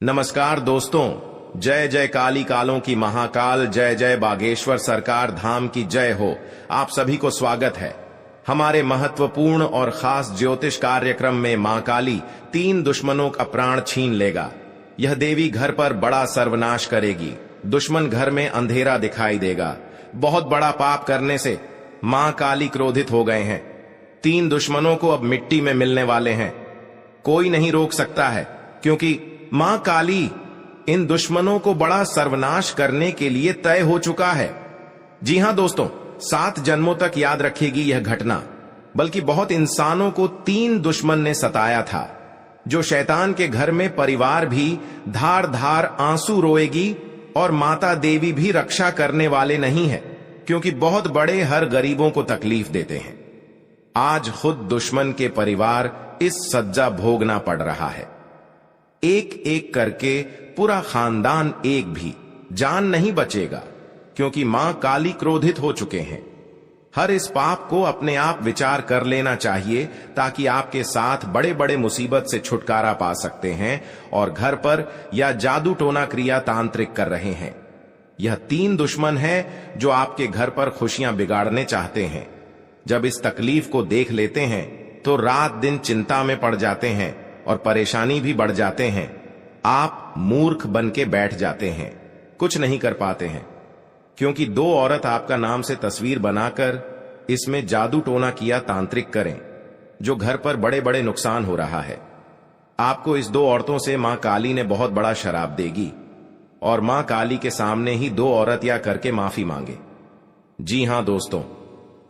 नमस्कार दोस्तों, जय जय काली कालों की महाकाल, जय जय बागेश्वर सरकार धाम की जय हो। आप सभी को स्वागत है हमारे महत्वपूर्ण और खास ज्योतिष कार्यक्रम में। मां काली 3 दुश्मनों का प्राण छीन लेगा। यह देवी घर पर बड़ा सर्वनाश करेगी। दुश्मन घर में अंधेरा दिखाई देगा। बहुत बड़ा पाप करने से मां काली क्रोधित हो गए हैं। 3 दुश्मनों को अब मिट्टी में मिलने वाले हैं। कोई नहीं रोक सकता है, क्योंकि मां काली इन दुश्मनों को बड़ा सर्वनाश करने के लिए तय हो चुका है। जी हां दोस्तों, 7 जन्मों तक याद रखेगी यह घटना। बल्कि बहुत इंसानों को 3 दुश्मन ने सताया था। जो शैतान के घर में परिवार भी धार धार आंसू रोएगी और माता देवी भी रक्षा करने वाले नहीं है, क्योंकि बहुत बड़े हर गरीबों को तकलीफ देते हैं। आज खुद दुश्मन के परिवार इस सज्जा भोगना पड़ रहा है। एक एक करके पूरा खानदान एक भी जान नहीं बचेगा, क्योंकि मां काली क्रोधित हो चुके हैं। हर इस पाप को अपने आप विचार कर लेना चाहिए, ताकि आपके साथ बड़े बड़े मुसीबत से छुटकारा पा सकते हैं और घर पर या जादू टोना क्रिया तांत्रिक कर रहे हैं। यह 3 दुश्मन है जो आपके घर पर खुशियां बिगाड़ने चाहते हैं। जब इस तकलीफ को देख लेते हैं तो रात दिन चिंता में पड़ जाते हैं और परेशानी भी बढ़ जाते हैं। आप मूर्ख बन के बैठ जाते हैं, कुछ नहीं कर पाते हैं, क्योंकि 2 औरत आपका नाम से तस्वीर बनाकर इसमें जादू टोना किया तांत्रिक करें, जो घर पर बड़े बड़े नुकसान हो रहा है। आपको इस 2 औरतों से मां काली ने बहुत बड़ा शराप देगी और मां काली के सामने ही 2 औरत या करके माफी मांगे। जी हां दोस्तों,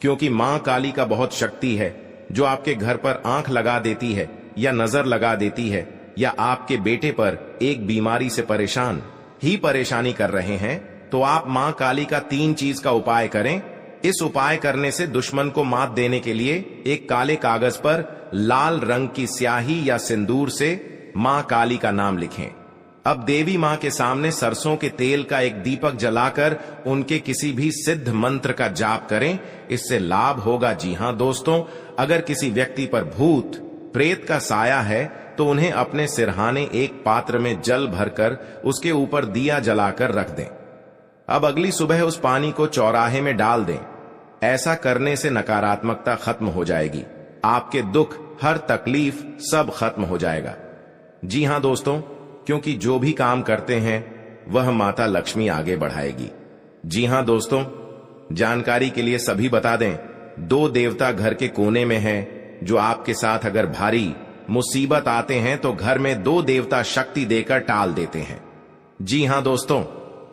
क्योंकि मां काली का बहुत शक्ति है, जो आपके घर पर आंख लगा देती है या नजर लगा देती है, या आपके बेटे पर एक बीमारी से परेशानी कर रहे हैं, तो आप मां काली का 3 चीज का उपाय करें। इस उपाय करने से दुश्मन को मात देने के लिए एक काले कागज पर लाल रंग की स्याही या सिंदूर से मां काली का नाम लिखें। अब देवी मां के सामने सरसों के तेल का एक दीपक जलाकर उनके किसी भी सिद्ध मंत्र का जाप करें। इससे लाभ होगा। जी हां दोस्तों, अगर किसी व्यक्ति पर भूत प्रेत का साया है तो उन्हें अपने सिरहाने एक पात्र में जल भरकर उसके ऊपर दिया जलाकर रख दें। अब अगली सुबह उस पानी को चौराहे में डाल दें। ऐसा करने से नकारात्मकता खत्म हो जाएगी। आपके दुख, हर तकलीफ सब खत्म हो जाएगा। जी हां दोस्तों, क्योंकि जो भी काम करते हैं वह माता लक्ष्मी आगे बढ़ाएगी। जी हां दोस्तों, जानकारी के लिए सभी बता दें, 2 देवता घर के कोने में हैं, जो आपके साथ अगर भारी मुसीबत आते हैं तो घर में 2 देवता शक्ति देकर टाल देते हैं। जी हां दोस्तों,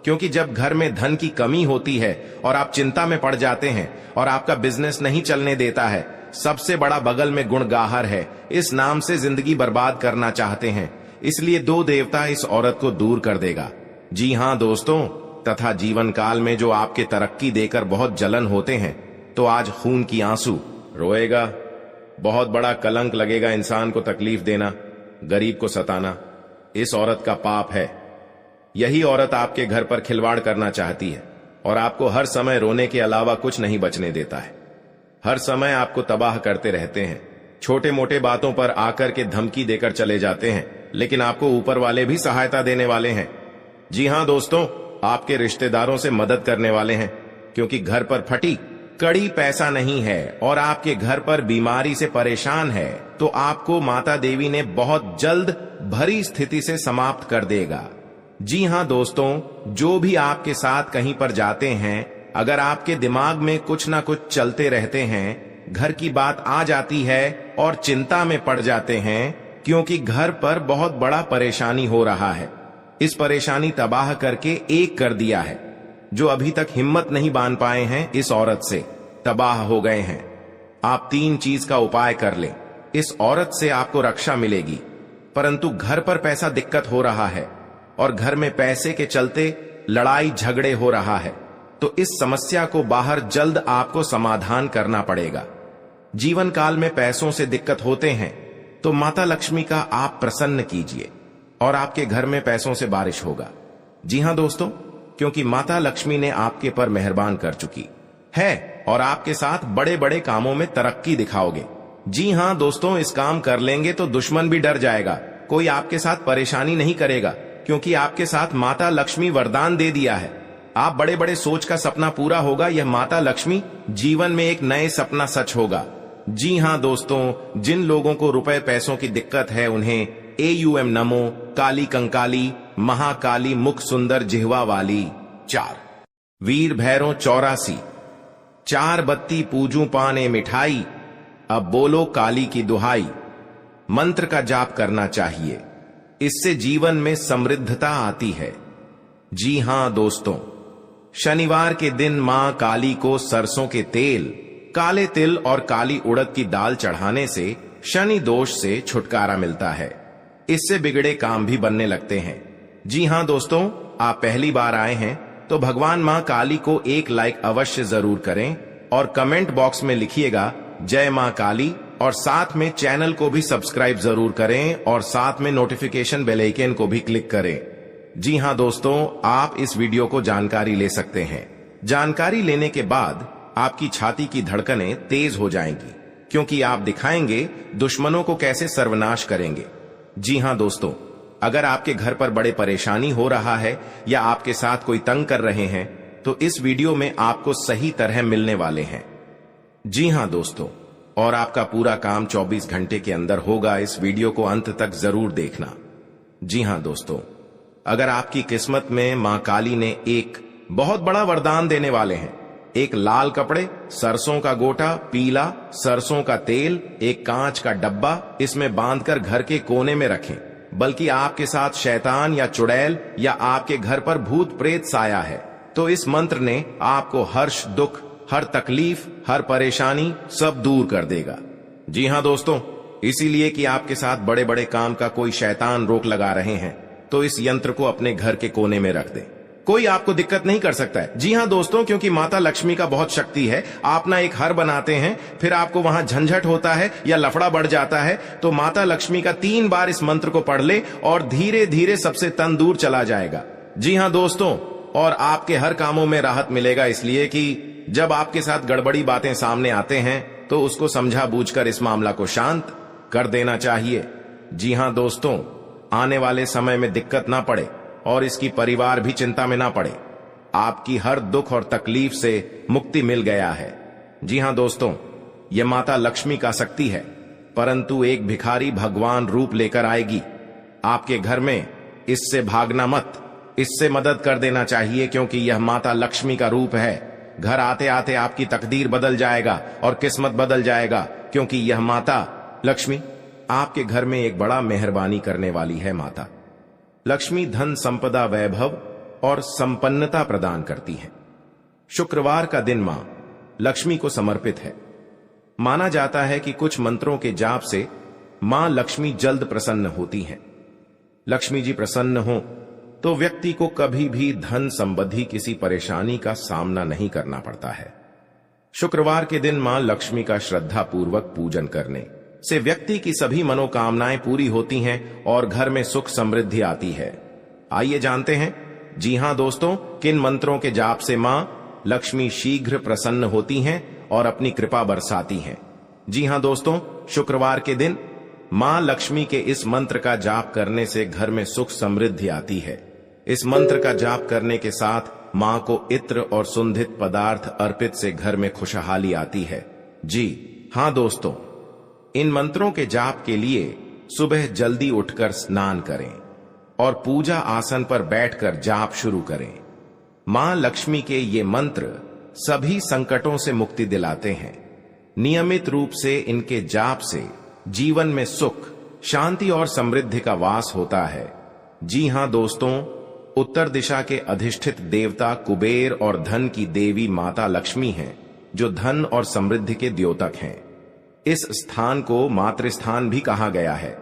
क्योंकि जब घर में धन की कमी होती है और आप चिंता में पड़ जाते हैं और आपका बिजनेस नहीं चलने देता है, सबसे बड़ा बगल में गुणगाहर है, इस नाम से जिंदगी बर्बाद करना चाहते हैं, इसलिए 2 देवता इस औरत को दूर कर देगा। जी हां दोस्तों, तथा जीवन काल में जो आपके तरक्की देकर बहुत जलन होते हैं, तो आज खून की आंसू रोएगा। बहुत बड़ा कलंक लगेगा इंसान को तकलीफ देना, गरीब को सताना। इस औरत का पाप है। यही औरत आपके घर पर खिलवाड़ करना चाहती है और आपको हर समय रोने के अलावा कुछ नहीं बचने देता है। हर समय आपको तबाह करते रहते हैं। छोटे मोटे बातों पर आकर के धमकी देकर चले जाते हैं, लेकिन आपको ऊपर वाले भी सहायता देने वाले हैं। जी हां दोस्तों, आपके रिश्तेदारों से मदद करने वाले हैं, क्योंकि घर पर फटी कड़ी पैसा नहीं है और आपके घर पर बीमारी से परेशान है, तो आपको माता देवी ने बहुत जल्द भरी स्थिति से समाप्त कर देगा। जी हां दोस्तों, जो भी आपके साथ कहीं पर जाते हैं, अगर आपके दिमाग में कुछ ना कुछ चलते रहते हैं, घर की बात आ जाती है और चिंता में पड़ जाते हैं, क्योंकि घर पर बहुत बड़ा परेशानी हो रहा है। इस परेशानी तबाह करके एक कर दिया है। जो अभी तक हिम्मत नहीं बांध पाए हैं, इस औरत से तबाह हो गए हैं। आप 3 चीज का उपाय कर लें। इस औरत से आपको रक्षा मिलेगी। परंतु घर पर पैसा दिक्कत हो रहा है और घर में पैसे के चलते लड़ाई झगड़े हो रहा है, तो इस समस्या को बाहर जल्द आपको समाधान करना पड़ेगा। जीवन काल में पैसों से दिक्कत होते हैं, तो माता लक्ष्मी का आप प्रसन्न कीजिए और आपके घर में पैसों से बारिश होगा। जी हां दोस्तों, क्योंकि माता लक्ष्मी ने आपके पर मेहरबान कर चुकी है और आपके साथ बड़े बड़े कामों में तरक्की दिखाओगे। जी हां दोस्तों, इस काम कर लेंगे तो दुश्मन भी डर जाएगा, कोई आपके साथ परेशानी नहीं करेगा, क्योंकि आपके साथ माता लक्ष्मी वरदान दे दिया है। आप बड़े बड़े सोच का सपना पूरा होगा, यह माता लक्ष्मी जीवन में एक नए सपना सच होगा। जी हां दोस्तों, जिन लोगों को रुपए पैसों की दिक्कत है उन्हें AUM नमो काली कंकाली महाकाली मुख सुंदर जिह्वा वाली 4 वीर भैरों 84 4 बत्ती पूजू पाने मिठाई, अब बोलो काली की दुहाई मंत्र का जाप करना चाहिए, इससे जीवन में समृद्धता आती है। जी हां दोस्तों, शनिवार के दिन मां काली को सरसों के तेल, काले तिल और काली उड़द की दाल चढ़ाने से शनि दोष से छुटकारा मिलता है। इससे बिगड़े काम भी बनने लगते हैं। जी हां दोस्तों, आप पहली बार आए हैं तो भगवान मां काली को एक लाइक अवश्य जरूर करें और कमेंट बॉक्स में लिखिएगा जय मां काली, और साथ में चैनल को भी सब्सक्राइब जरूर करें और साथ में नोटिफिकेशन बेल आइकन को भी क्लिक करें। जी हां दोस्तों, आप इस वीडियो को जानकारी ले सकते हैं। जानकारी लेने के बाद आपकी छाती की धड़कनें तेज हो जाएंगी, क्योंकि आप दिखाएंगे दुश्मनों को कैसे सर्वनाश करेंगे। जी हां दोस्तों, अगर आपके घर पर बड़े परेशानी हो रहा है या आपके साथ कोई तंग कर रहे हैं तो इस वीडियो में आपको सही तरह मिलने वाले हैं। जी हां दोस्तों, और आपका पूरा काम 24 घंटे के अंदर होगा। इस वीडियो को अंत तक जरूर देखना। जी हां दोस्तों, अगर आपकी किस्मत में मां काली ने एक बहुत बड़ा वरदान देने वाले हैं, एक लाल कपड़े, सरसों का गोटा, पीला सरसों का तेल, एक कांच का डब्बा, इसमें बांधकर घर के कोने में रखें। बल्कि आपके साथ शैतान या चुड़ैल या आपके घर पर भूत प्रेत साया है तो इस मंत्र ने आपको हर्ष दुख, हर तकलीफ, हर परेशानी सब दूर कर देगा। जी हां दोस्तों, इसीलिए कि आपके साथ बड़े बड़े काम का कोई शैतान रोक लगा रहे हैं तो इस यंत्र को अपने घर के कोने में रख दें। कोई आपको दिक्कत नहीं कर सकता है। जी हां दोस्तों, क्योंकि माता लक्ष्मी का बहुत शक्ति है। आप ना एक हर बनाते हैं, फिर आपको वहां झंझट होता है या लफड़ा बढ़ जाता है, तो माता लक्ष्मी का 3 बार इस मंत्र को पढ़ ले और धीरे धीरे सबसे तन दूर चला जाएगा। जी हां दोस्तों, और आपके हर कामों में राहत मिलेगा, इसलिए कि जब आपके साथ गड़बड़ी बातें सामने आते हैं तो उसको समझा बूझकर इस मामला को शांत कर देना चाहिए। जी हां दोस्तों, आने वाले समय में दिक्कत ना पड़े और इसकी परिवार भी चिंता में ना पड़े। आपकी हर दुख और तकलीफ से मुक्ति मिल गया है। जी हां दोस्तों, यह माता लक्ष्मी का शक्ति है, परंतु एक भिखारी भगवान रूप लेकर आएगी आपके घर में। इससे भागना मत, इससे मदद कर देना चाहिए, क्योंकि यह माता लक्ष्मी का रूप है। घर आते आते आपकी तकदीर बदल जाएगा और किस्मत बदल जाएगा, क्योंकि यह माता लक्ष्मी आपके घर में एक बड़ा मेहरबानी करने वाली है। माता लक्ष्मी धन संपदा वैभव और संपन्नता प्रदान करती है। शुक्रवार का दिन मां लक्ष्मी को समर्पित है। माना जाता है कि कुछ मंत्रों के जाप से मां लक्ष्मी जल्द प्रसन्न होती हैं। लक्ष्मी जी प्रसन्न हो तो व्यक्ति को कभी भी धन संबंधी किसी परेशानी का सामना नहीं करना पड़ता है। शुक्रवार के दिन मां लक्ष्मी का श्रद्धा पूर्वक पूजन करने से व्यक्ति की सभी मनोकामनाएं पूरी होती हैं और घर में सुख समृद्धि आती है। आइए जानते हैं, जी हां दोस्तों, किन मंत्रों के जाप से मां लक्ष्मी शीघ्र प्रसन्न होती हैं और अपनी कृपा बरसाती हैं। जी हां दोस्तों, शुक्रवार के दिन मां लक्ष्मी के इस मंत्र का जाप करने से घर में सुख समृद्धि आती है। इस मंत्र का जाप करने के साथ मां को इत्र और सुगंधित पदार्थ अर्पित से घर में खुशहाली आती है। जी हां दोस्तों, इन मंत्रों के जाप के लिए सुबह जल्दी उठकर स्नान करें और पूजा आसन पर बैठकर जाप शुरू करें। मां लक्ष्मी के ये मंत्र सभी संकटों से मुक्ति दिलाते हैं। नियमित रूप से इनके जाप से जीवन में सुख, शांति और समृद्धि का वास होता है। जी हां दोस्तों, उत्तर दिशा के अधिष्ठित देवता कुबेर और धन की देवी माता लक्ष्मी हैं, जो धन और समृद्धि के द्योतक हैं। इस स्थान को मातृस्थान भी कहा गया है,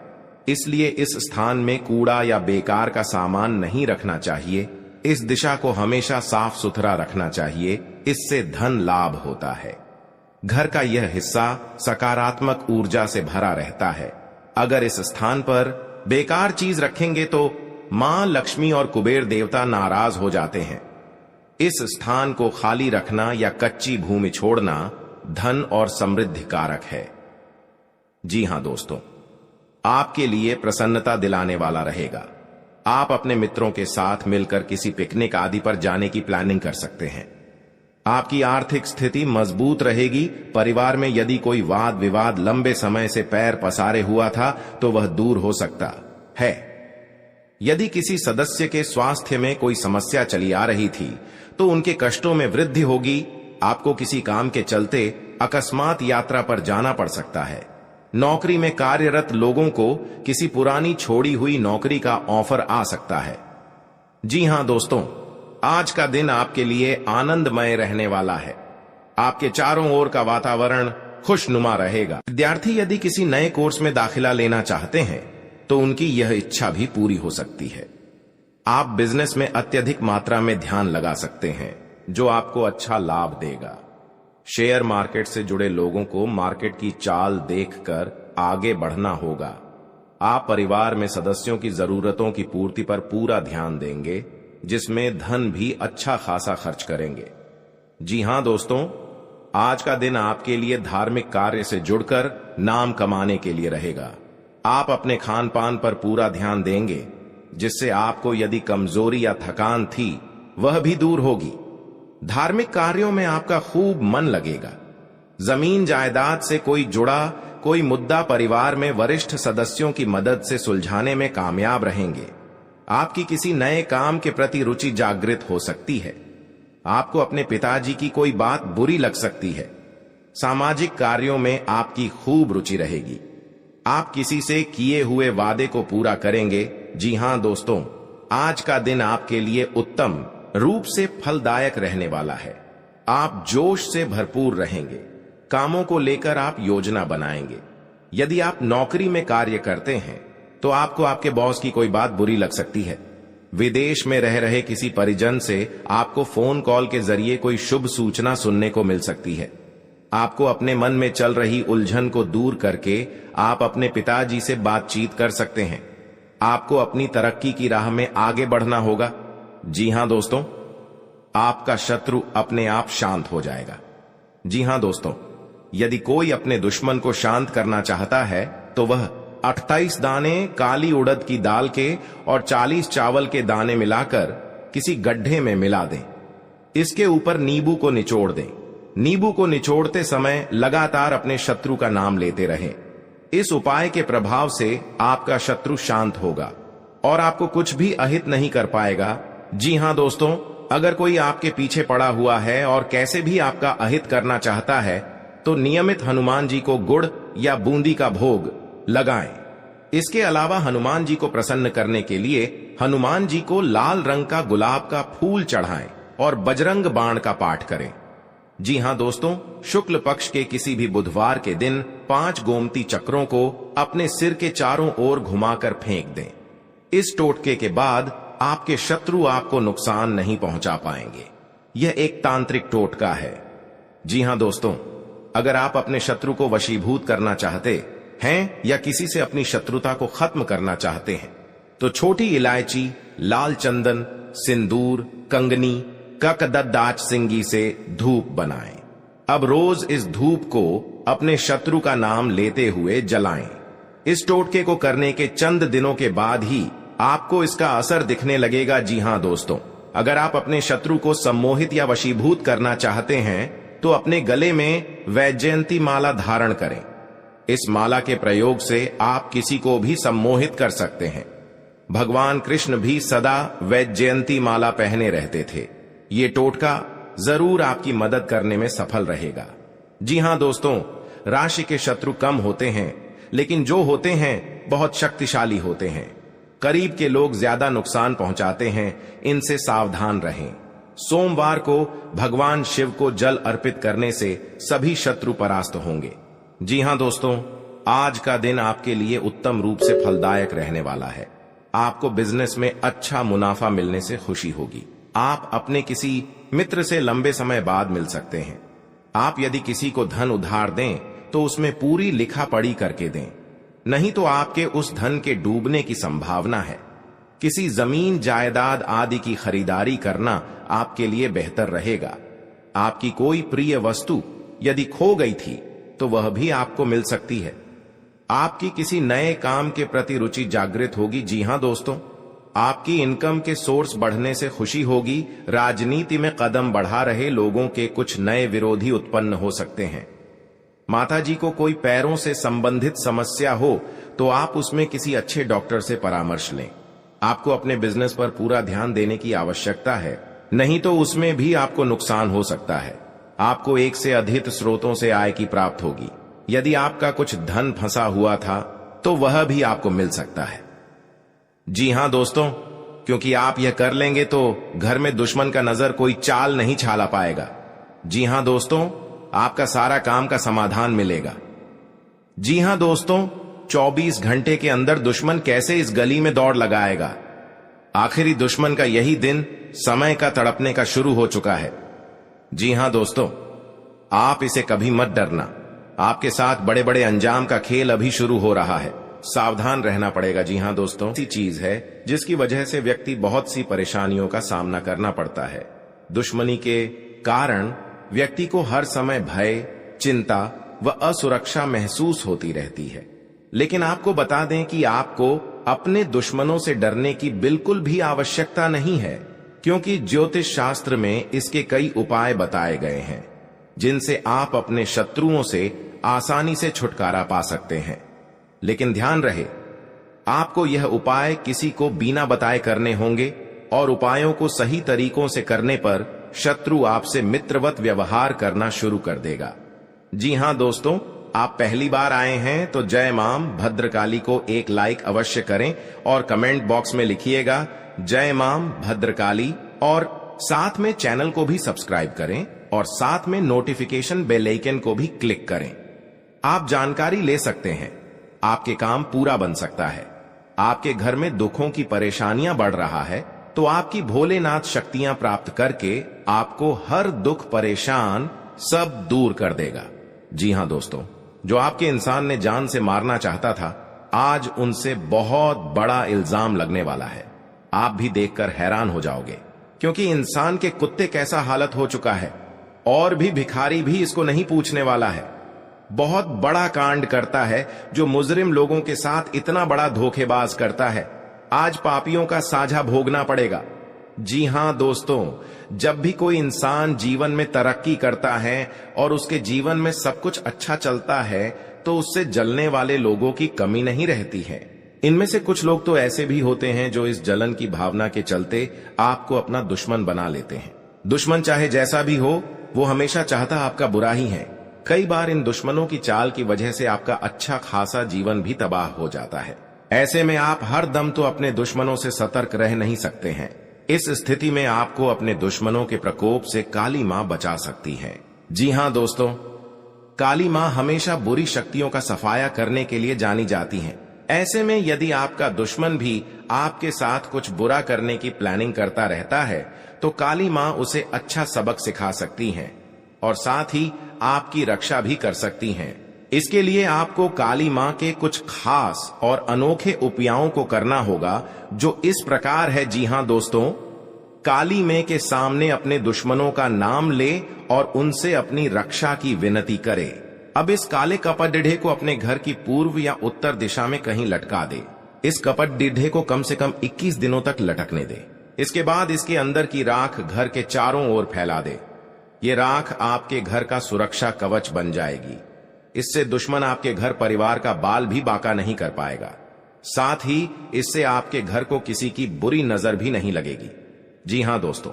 इसलिए इस स्थान में कूड़ा या बेकार का सामान नहीं रखना चाहिए। इस दिशा को हमेशा साफ सुथरा रखना चाहिए, इससे धन लाभ होता है। घर का यह हिस्सा सकारात्मक ऊर्जा से भरा रहता है। अगर इस स्थान पर बेकार चीज रखेंगे तो मां लक्ष्मी और कुबेर देवता नाराज हो जाते हैं। इस स्थान को खाली रखना या कच्ची भूमि छोड़ना धन और समृद्धि कारक है। जी हां दोस्तों, आपके लिए प्रसन्नता दिलाने वाला रहेगा। आप अपने मित्रों के साथ मिलकर किसी पिकनिक आदि पर जाने की प्लानिंग कर सकते हैं। आपकी आर्थिक स्थिति मजबूत रहेगी। परिवार में यदि कोई वाद विवाद लंबे समय से पैर पसारे हुआ था तो वह दूर हो सकता है। यदि किसी सदस्य के स्वास्थ्य में कोई समस्या चली आ रही थी तो उनके कष्टों में वृद्धि होगी। आपको किसी काम के चलते अकस्मात यात्रा पर जाना पड़ सकता है। नौकरी में कार्यरत लोगों को किसी पुरानी छोड़ी हुई नौकरी का ऑफर आ सकता है। जी हां दोस्तों, आज का दिन आपके लिए आनंदमय रहने वाला है। आपके चारों ओर का वातावरण खुशनुमा रहेगा। विद्यार्थी यदि किसी नए कोर्स में दाखिला लेना चाहते हैं तो उनकी यह इच्छा भी पूरी हो सकती है। आप बिजनेस में अत्यधिक मात्रा में ध्यान लगा सकते हैं, जो आपको अच्छा लाभ देगा। शेयर मार्केट से जुड़े लोगों को मार्केट की चाल देखकर आगे बढ़ना होगा। आप परिवार में सदस्यों की जरूरतों की पूर्ति पर पूरा ध्यान देंगे, जिसमें धन भी अच्छा खासा खर्च करेंगे। जी हां दोस्तों, आज का दिन आपके लिए धार्मिक कार्य से जुड़कर नाम कमाने के लिए रहेगा। आप अपने खान पान पर पूरा ध्यान देंगे, जिससे आपको यदि कमजोरी या थकान थी वह भी दूर होगी। धार्मिक कार्यों में आपका खूब मन लगेगा। जमीन जायदाद से कोई मुद्दा परिवार में वरिष्ठ सदस्यों की मदद से सुलझाने में कामयाब रहेंगे। आपकी किसी नए काम के प्रति रुचि जागृत हो सकती है। आपको अपने पिताजी की कोई बात बुरी लग सकती है। सामाजिक कार्यों में आपकी खूब रुचि रहेगी। आप किसी से किए हुए वादे को पूरा करेंगे। जी हां दोस्तों, आज का दिन आपके लिए उत्तम रूप से फलदायक रहने वाला है। आप जोश से भरपूर रहेंगे। कामों को लेकर आप योजना बनाएंगे। यदि आप नौकरी में कार्य करते हैं तो आपको आपके बॉस की कोई बात बुरी लग सकती है। विदेश में रह रहे किसी परिजन से आपको फोन कॉल के जरिए कोई शुभ सूचना सुनने को मिल सकती है। आपको अपने मन में चल रही उलझन को दूर करके आप अपने पिताजी से बातचीत कर सकते हैं। आपको अपनी तरक्की की राह में आगे बढ़ना होगा। जी हां दोस्तों, आपका शत्रु अपने आप शांत हो जाएगा। जी हां दोस्तों, यदि कोई अपने दुश्मन को शांत करना चाहता है तो वह 28 दाने काली उड़द की दाल के और 40 चावल के दाने मिलाकर किसी गड्ढे में मिला दें। इसके ऊपर नींबू को निचोड़ दें। नींबू को निचोड़ते समय लगातार अपने शत्रु का नाम लेते रहें। इस उपाय के प्रभाव से आपका शत्रु शांत होगा और आपको कुछ भी अहित नहीं कर पाएगा। जी हां दोस्तों, अगर कोई आपके पीछे पड़ा हुआ है और कैसे भी आपका अहित करना चाहता है तो नियमित हनुमान जी को गुड़ या बूंदी का भोग लगाएं। इसके अलावा हनुमान जी को प्रसन्न करने के लिए हनुमान जी को लाल रंग का गुलाब का फूल चढ़ाएं और बजरंग बाण का पाठ करें। जी हां दोस्तों, शुक्ल पक्ष के किसी भी बुधवार के दिन 5 गोमती चक्रों को अपने सिर के चारों ओर घुमाकर फेंक दें। इस टोटके के बाद आपके शत्रु आपको नुकसान नहीं पहुंचा पाएंगे। यह एक तांत्रिक टोटका है। जी हां दोस्तों, अगर आप अपने शत्रु को वशीभूत करना चाहते हैं या किसी से अपनी शत्रुता को खत्म करना चाहते हैं तो छोटी इलायची, लाल चंदन, सिंदूर, कंगनी, ककददाच सिंगी से धूप बनाएं। अब रोज इस धूप को अपने शत्रु का नाम लेते हुए जलाएं। इस टोटके को करने के चंद दिनों के बाद ही आपको इसका असर दिखने लगेगा। जी हां दोस्तों, अगर आप अपने शत्रु को सम्मोहित या वशीभूत करना चाहते हैं तो अपने गले में वैजयंती माला धारण करें। इस माला के प्रयोग से आप किसी को भी सम्मोहित कर सकते हैं। भगवान कृष्ण भी सदा वैजयंती माला पहने रहते थे। ये टोटका जरूर आपकी मदद करने में सफल रहेगा। जी हां दोस्तों, राशि के शत्रु कम होते हैं, लेकिन जो होते हैं बहुत शक्तिशाली होते हैं। करीब के लोग ज्यादा नुकसान पहुंचाते हैं, इनसे सावधान रहें। सोमवार को भगवान शिव को जल अर्पित करने से सभी शत्रु परास्त होंगे। जी हां दोस्तों, आज का दिन आपके लिए उत्तम रूप से फलदायक रहने वाला है। आपको बिजनेस में अच्छा मुनाफा मिलने से खुशी होगी। आप अपने किसी मित्र से लंबे समय बाद मिल सकते हैं। आप यदि किसी को धन उधार दें तो उसमें पूरी लिखा पढ़ी करके दें, नहीं तो आपके उस धन के डूबने की संभावना है। किसी जमीन जायदाद आदि की खरीदारी करना आपके लिए बेहतर रहेगा। आपकी कोई प्रिय वस्तु यदि खो गई थी तो वह भी आपको मिल सकती है। आपकी किसी नए काम के प्रति रुचि जागृत होगी। जी हां दोस्तों, आपकी इनकम के सोर्स बढ़ने से खुशी होगी। राजनीति में कदम बढ़ा रहे लोगों के कुछ नए विरोधी उत्पन्न हो सकते हैं। माताजी को कोई पैरों से संबंधित समस्या हो तो आप उसमें किसी अच्छे डॉक्टर से परामर्श लें। आपको अपने बिजनेस पर पूरा ध्यान देने की आवश्यकता है, नहीं तो उसमें भी आपको नुकसान हो सकता है। आपको एक से अधिक स्रोतों से आय की प्राप्त होगी। यदि आपका कुछ धन फंसा हुआ था तो वह भी आपको मिल सकता है। जी हां दोस्तों, क्योंकि आप यह कर लेंगे तो घर में दुश्मन का नजर कोई चाल नहीं छाला पाएगा। जी हां दोस्तों, आपका सारा काम का समाधान मिलेगा। जी हां दोस्तों, 24 घंटे के अंदर दुश्मन कैसे इस गली में दौड़ लगाएगा। आखिरी दुश्मन का यही दिन समय का तड़पने का शुरू हो चुका है। जी हां दोस्तों, आप इसे कभी मत डरना। आपके साथ बड़े बड़े अंजाम का खेल अभी शुरू हो रहा है। सावधान रहना पड़ेगा। जी हां दोस्तों, ऐसी चीज है जिसकी वजह से व्यक्ति बहुत सी परेशानियों का सामना करना पड़ता है। दुश्मनी के कारण व्यक्ति को हर समय भय, चिंता व असुरक्षा महसूस होती रहती है। लेकिन आपको बता दें कि आपको अपने दुश्मनों से डरने की बिल्कुल भी आवश्यकता नहीं है, क्योंकि ज्योतिष शास्त्र में इसके कई उपाय बताए गए हैं जिनसे आप अपने शत्रुओं से आसानी से छुटकारा पा सकते हैं। लेकिन ध्यान रहे, आपको यह उपाय किसी को बिना बताए करने होंगे और उपायों को सही तरीकों से करने पर शत्रु आपसे मित्रवत व्यवहार करना शुरू कर देगा। जी हां दोस्तों, आप पहली बार आए हैं तो जय मां भद्रकाली को एक लाइक अवश्य करें और कमेंट बॉक्स में लिखिएगा जय मां भद्रकाली, और साथ में चैनल को भी सब्सक्राइब करें और साथ में नोटिफिकेशन बेल आइकन को भी क्लिक करें। आप जानकारी ले सकते हैं, आपके काम पूरा बन सकता है। आपके घर में दुखों की परेशानियां बढ़ रहा है तो आपकी भोलेनाथ शक्तियां प्राप्त करके आपको हर दुख परेशान सब दूर कर देगा। जी हां दोस्तों, जो आपके इंसान ने जान से मारना चाहता था, आज उनसे बहुत बड़ा इल्जाम लगने वाला है। आप भी देखकर हैरान हो जाओगे, क्योंकि इंसान के कुत्ते कैसा हालत हो चुका है और भी भिखारी भी इसको नहीं पूछने वाला है। बहुत बड़ा कांड करता है जो मुजरिम लोगों के साथ इतना बड़ा धोखेबाज करता है। आज पापियों का साझा भोगना पड़ेगा। जी हां दोस्तों, जब भी कोई इंसान जीवन में तरक्की करता है और उसके जीवन में सब कुछ अच्छा चलता है तो उससे जलने वाले लोगों की कमी नहीं रहती है। इनमें से कुछ लोग तो ऐसे भी होते हैं जो इस जलन की भावना के चलते आपको अपना दुश्मन बना लेते हैं। दुश्मन चाहे जैसा भी हो, वो हमेशा चाहता आपका बुरा ही है। कई बार इन दुश्मनों की चाल की वजह से आपका अच्छा खासा जीवन भी तबाह हो जाता है। ऐसे में आप हर दम तो अपने दुश्मनों से सतर्क रह नहीं सकते हैं। इस स्थिति में आपको अपने दुश्मनों के प्रकोप से काली मां बचा सकती है। जी हां दोस्तों, काली मां हमेशा बुरी शक्तियों का सफाया करने के लिए जानी जाती हैं। ऐसे में यदि आपका दुश्मन भी आपके साथ कुछ बुरा करने की प्लानिंग करता रहता है तो काली मां उसे अच्छा सबक सिखा सकती हैं और साथ ही आपकी रक्षा भी कर सकती हैं। इसके लिए आपको काली मां के कुछ खास और अनोखे उपायों को करना होगा, जो इस प्रकार है। जी हां दोस्तों, काली मां के सामने अपने दुश्मनों का नाम ले और उनसे अपनी रक्षा की विनती करे। अब इस काले कपट डिढ़े को अपने घर की पूर्व या उत्तर दिशा में कहीं लटका दे। इस कपट डिढ़े को कम से कम 21 दिनों तक लटकने दे। इसके बाद इसके अंदर की राख घर के चारों ओर फैला दे। ये राख आपके घर का सुरक्षा कवच बन जाएगी। इससे दुश्मन आपके घर परिवार का बाल भी बाका नहीं कर पाएगा। साथ ही इससे आपके घर को किसी की बुरी नजर भी नहीं लगेगी। जी हां दोस्तों,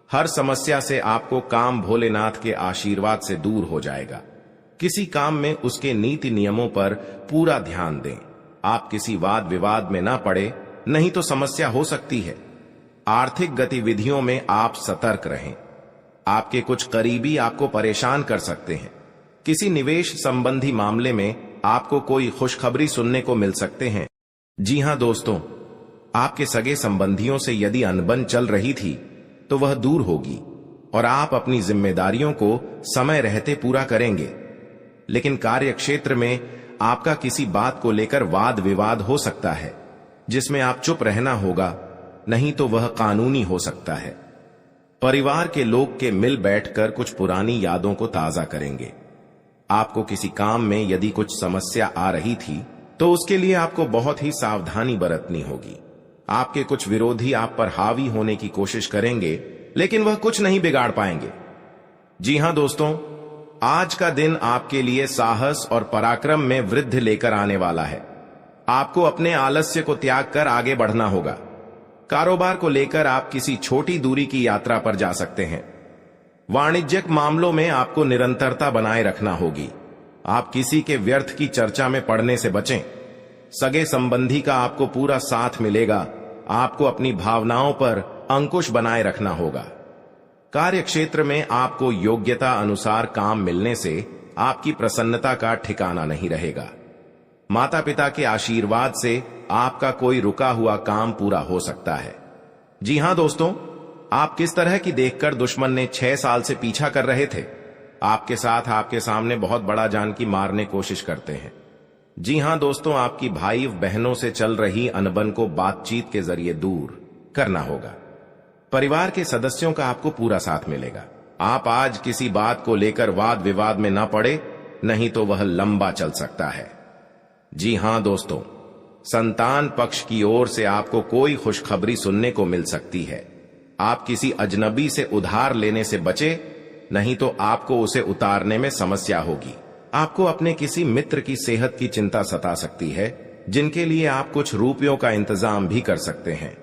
हर समस्या से आपको काम भोलेनाथ के आशीर्वाद से दूर हो जाएगा। किसी काम में उसके नीति नियमों पर पूरा ध्यान दें। आप किसी वाद विवाद में ना पड़े, नहीं तो समस्या हो सकती है। आर्थिक गतिविधियों में आप सतर्क रहें। आपके कुछ करीबी आपको परेशान कर सकते हैं। किसी निवेश संबंधी मामले में आपको कोई खुशखबरी सुनने को मिल सकते हैं। जी हां दोस्तों, आपके सगे संबंधियों से यदि अनबन चल रही थी तो वह दूर होगी और आप अपनी जिम्मेदारियों को समय रहते पूरा करेंगे। लेकिन कार्य क्षेत्र में आपका किसी बात को लेकर वाद विवाद हो सकता है, जिसमें आप चुप रहना होगा, नहीं तो वह कानूनी हो सकता है। परिवार के लोग के मिल बैठकर कुछ पुरानी यादों को ताजा करेंगे। आपको किसी काम में यदि कुछ समस्या आ रही थी तो उसके लिए आपको बहुत ही सावधानी बरतनी होगी। आपके कुछ विरोधी आप पर हावी होने की कोशिश करेंगे, लेकिन वह कुछ नहीं बिगाड़ पाएंगे। जी हां दोस्तों, आज का दिन आपके लिए साहस और पराक्रम में वृद्धि लेकर आने वाला है। आपको अपने आलस्य को त्याग कर आगे बढ़ना होगा। कारोबार को लेकर आप किसी छोटी दूरी की यात्रा पर जा सकते हैं। वाणिज्यिक मामलों में आपको निरंतरता बनाए रखना होगी। आप किसी के व्यर्थ की चर्चा में पड़ने से बचें। सगे संबंधी का आपको पूरा साथ मिलेगा। आपको अपनी भावनाओं पर अंकुश बनाए रखना होगा। कार्य क्षेत्र में आपको योग्यता अनुसार काम मिलने से आपकी प्रसन्नता का ठिकाना नहीं रहेगा। माता पिता के आशीर्वाद से आपका कोई रुका हुआ काम पूरा हो सकता है। जी हां दोस्तों, आप किस तरह की देखकर दुश्मन ने 6 साल से पीछा कर रहे थे, आपके साथ आपके सामने बहुत बड़ा जान की मारने कोशिश करते हैं। जी हां दोस्तों, आपकी भाई बहनों से चल रही अनबन को बातचीत के जरिए दूर करना होगा। परिवार के सदस्यों का आपको पूरा साथ मिलेगा। आप आज किसी बात को लेकर वाद विवाद में ना पड़े, नहीं तो वह लंबा चल सकता है। जी हां दोस्तों, संतान पक्ष की ओर से आपको कोई खुशखबरी सुनने को मिल सकती है। आप किसी अजनबी से उधार लेने से बचे, नहीं तो आपको उसे उतारने में समस्या होगी। आपको अपने किसी मित्र की सेहत की चिंता सता सकती है, जिनके लिए आप कुछ रुपयों का इंतजाम भी कर सकते हैं।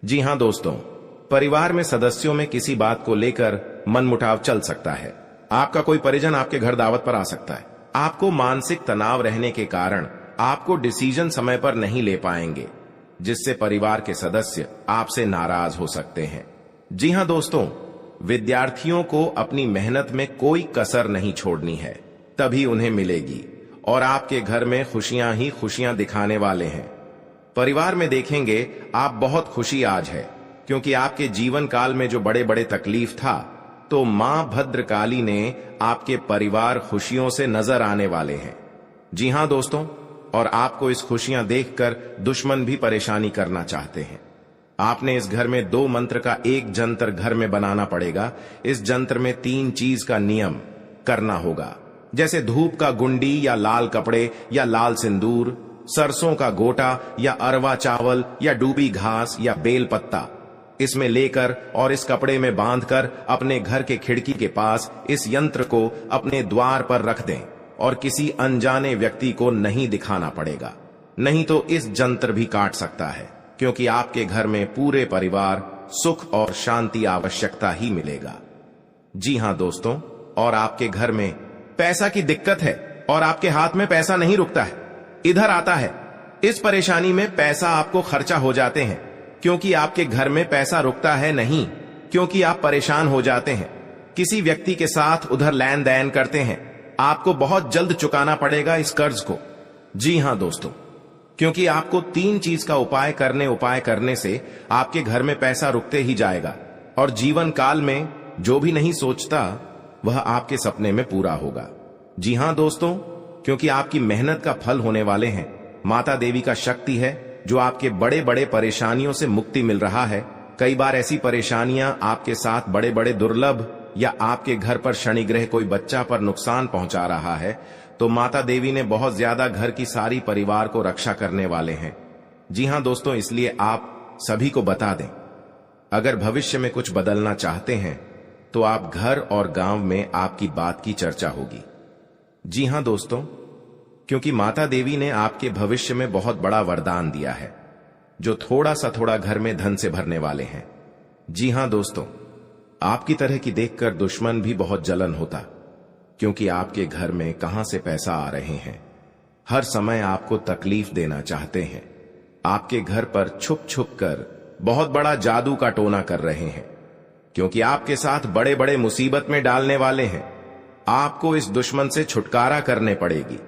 जी हां दोस्तों, परिवार में सदस्यों में किसी बात को लेकर मनमुटाव चल सकता है। आपका कोई परिजन आपके घर दावत पर आ सकता है। आपको मानसिक तनाव रहने के कारण आपको डिसीजन समय पर नहीं ले पाएंगे, जिससे परिवार के सदस्य आपसे नाराज हो सकते हैं। जी हां दोस्तों, विद्यार्थियों को अपनी मेहनत में कोई कसर नहीं छोड़नी है, तभी उन्हें मिलेगी। और आपके घर में खुशियां ही खुशियां दिखाने वाले हैं। परिवार में देखेंगे आप बहुत खुशी आज है, क्योंकि आपके जीवन काल में जो बड़े बड़े तकलीफ था, तो मां भद्रकाली ने आपके परिवार खुशियों से नजर आने वाले हैं। जी हां दोस्तों, और आपको इस खुशियां देखकर दुश्मन भी परेशानी करना चाहते हैं। आपने इस घर में 2 मंत्र का एक जंतर घर में बनाना पड़ेगा। इस जंत्र में 3 चीज का नियम करना होगा, जैसे धूप का गुंडी या लाल कपड़े या लाल सिंदूर, सरसों का गोटा या अरवा चावल या डूबी घास या बेल पत्ता इसमें लेकर और इस कपड़े में बांधकर अपने घर के खिड़की के पास इस यंत्र को अपने द्वार पर रख दें और किसी अनजाने व्यक्ति को नहीं दिखाना पड़ेगा, नहीं तो इस जंत्र भी काट सकता है, क्योंकि आपके घर में पूरे परिवार सुख और शांति आवश्यकता ही मिलेगा। जी हां दोस्तों, और आपके घर में पैसा की दिक्कत है और आपके हाथ में पैसा नहीं रुकता है, इधर आता है। इस परेशानी में पैसा आपको खर्चा हो जाते हैं, क्योंकि आपके घर में पैसा रुकता है नहीं, क्योंकि आप परेशान हो जाते हैं। किसी व्यक्ति के साथ उधर लेन देन करते हैं, आपको बहुत जल्द चुकाना पड़ेगा इस कर्ज को। जी हां दोस्तों, क्योंकि आपको 3 चीज का उपाय करने से आपके घर में पैसा रुकते ही जाएगा, और जीवन काल में जो भी नहीं सोचता वह आपके सपने में पूरा होगा। जी हां दोस्तों, क्योंकि आपकी मेहनत का फल होने वाले हैं। माता देवी का शक्ति है जो आपके बड़े बड़े परेशानियों से मुक्ति मिल रहा है। कई बार ऐसी परेशानियां आपके साथ बड़े बड़े दुर्लभ, या आपके घर पर शनिग्रह कोई बच्चा पर नुकसान पहुंचा रहा है, तो माता देवी ने बहुत ज्यादा घर की सारी परिवार को रक्षा करने वाले हैं। जी हां दोस्तों, इसलिए आप सभी को बता दें, अगर भविष्य में कुछ बदलना चाहते हैं तो आप घर और गांव में आपकी बात की चर्चा होगी। जी हां दोस्तों, क्योंकि माता देवी ने आपके भविष्य में बहुत बड़ा वरदान दिया है, जो थोड़ा सा थोड़ा घर में धन से भरने वाले हैं। जी हां दोस्तों, आपकी तरह की देखकर दुश्मन भी बहुत जलन होता, क्योंकि आपके घर में कहां से पैसा आ रहे हैं। हर समय आपको तकलीफ देना चाहते हैं। आपके घर पर छुप छुप कर बहुत बड़ा जादू का टोना कर रहे हैं, क्योंकि आपके साथ बड़े बड़े मुसीबत में डालने वाले हैं। आपको इस दुश्मन से छुटकारा करने पड़ेगी।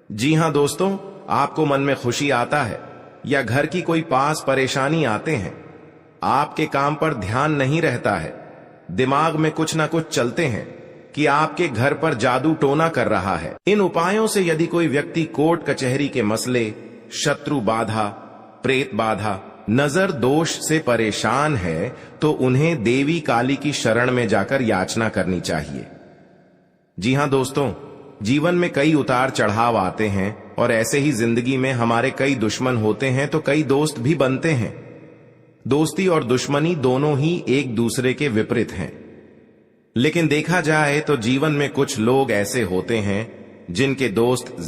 जी हां दोस्तों, आपको मन में खुशी आता है या घर की कोई पास परेशानी आते हैं, आपके काम पर ध्यान नहीं रहता है, दिमाग में कुछ ना कुछ चलते हैं कि आपके घर पर जादू टोना कर रहा है। इन उपायों से यदि कोई व्यक्ति कोर्ट कचहरी के मसले, शत्रु बाधा, प्रेत बाधा, नजर दोष से परेशान है, तो उन्हें देवी काली की शरण में जाकर याचना करनी चाहिए। जी हां दोस्तों, जीवन में कई उतार चढ़ाव आते हैं, और ऐसे ही जिंदगी में हमारे कई दुश्मन होते हैं तो कई दोस्त भी बनते हैं। दोस्ती और दुश्मनी दोनों ही एक दूसरे के विपरीत हैं। लेकिन देखा जाए तो जीवन में कुछ लोग ऐसे होते हैं जिनके दोस्त